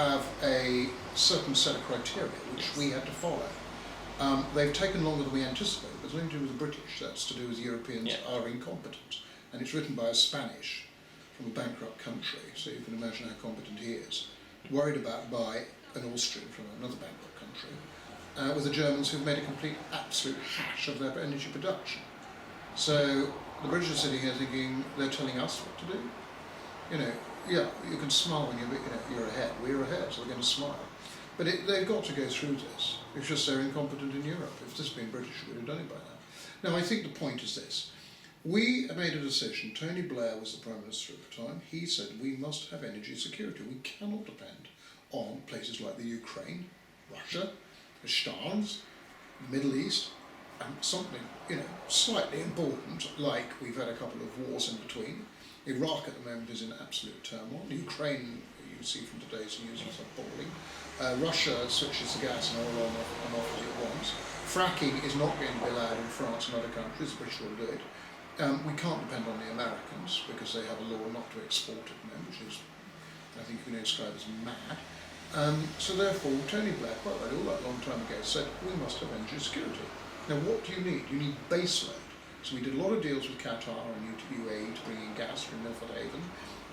have a certain set of criteria which we had to follow. They've taken longer than we anticipated. There's nothing to do with the British, that's to do with Europeans are incompetent. And it's written by a Spanish from a bankrupt country, so you can imagine how competent he is. Worried about by an Austrian from another bankrupt country, with the Germans who've made a complete, absolute hash of their energy production. So the British are sitting here thinking they're telling us what to do. You know, yeah, you can smile when you're ahead. We're ahead, so we're going to smile. But they've got to go through this. It's just they're incompetent in Europe. If this had been British, we would have done it by now. Now, I think the point is this. We made a decision. Tony Blair was the Prime Minister at the time. He said we must have energy security. We cannot depend on places like the Ukraine, Russia, the Stars, the Middle East, and something, slightly important, like we've had a couple of wars in between. Iraq at the moment is in absolute turmoil. Ukraine, you see from today's news, is appalling. Russia switches the gas and oil on and off as it wants. Fracking is not going to be allowed in France and other countries. The British will do it. We can't depend on the Americans because they have a law not to export at the moment, which is, I think, you can describe as mad. So therefore, Tony Blair, quite right, all that long time ago, said we must have energy security. Now, what do you need? You need base load. So we did a lot of deals with Qatar and UAE to bring in gas from Milford Haven,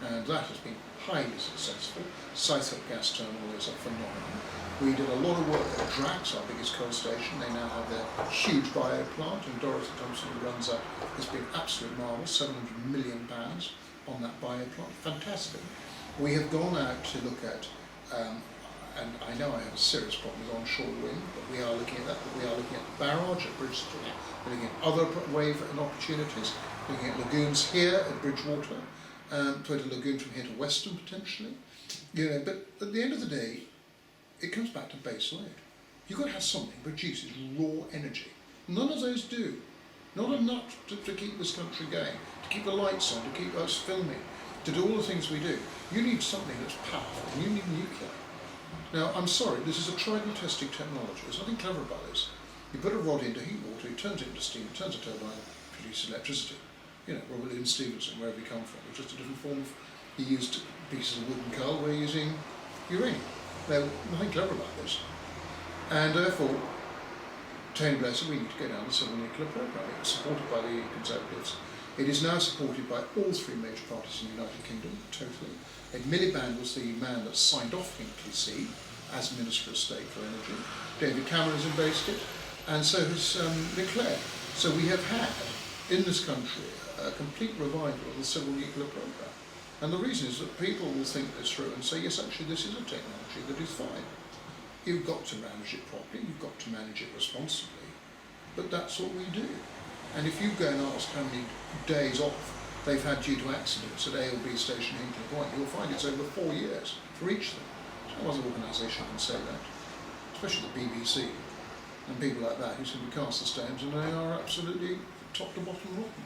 and that has been highly successful. Southhook gas terminal is a phenomenon. We did a lot of work at Drax, our biggest coal station. They now have their huge bio plant, and Dorothy Thompson, who runs that, has been absolutely marvellous, £700 million on that bio plant. Fantastic. We have gone out to look at, and I know I have a serious problem with onshore wind, but we are looking at that. But we are looking at the barrage at Bridgestone, we're looking at other wave and opportunities, looking at lagoons here at Bridgewater, put a lagoon from here to Weston potentially. But at the end of the day, it comes back to base load. You've got to have something that produces raw energy. None of those do. Not enough to keep this country going, to keep the lights on, to keep us filming, to do all the things we do. You need something that's powerful, and you need nuclear. Now, I'm sorry, this is a tried and tested technology. There's nothing clever about this. You put a rod into heat water, it turns it into steam, it turns a turbine, produces electricity. Robert Louis Stevenson, wherever he come from, it's just a different form of, he used pieces of wood and coal, we're using uranium. There's nothing clever about this. And therefore, Tony Blair said we need to go down the civil nuclear programme. It was supported by the Conservatives. It is now supported by all three major parties in the United Kingdom, totally. Ed Miliband was the man that signed off Hinkley as Minister of State for Energy. David Cameron has embraced it, and so has Leclerc. So we have had, in this country, a complete revival of the civil nuclear programme. And the reason is that people will think this through and say, yes, actually, this is a technology that is fine. You've got to manage it properly, you've got to manage it responsibly, but that's what we do. And if you go and ask how many days off they've had due to accidents at A or B station Hinkley Point, you'll find it's over 4 years for each of them. No other organisation can say that, especially the BBC and people like that who simply cast the stones, and they are absolutely top to bottom rotten.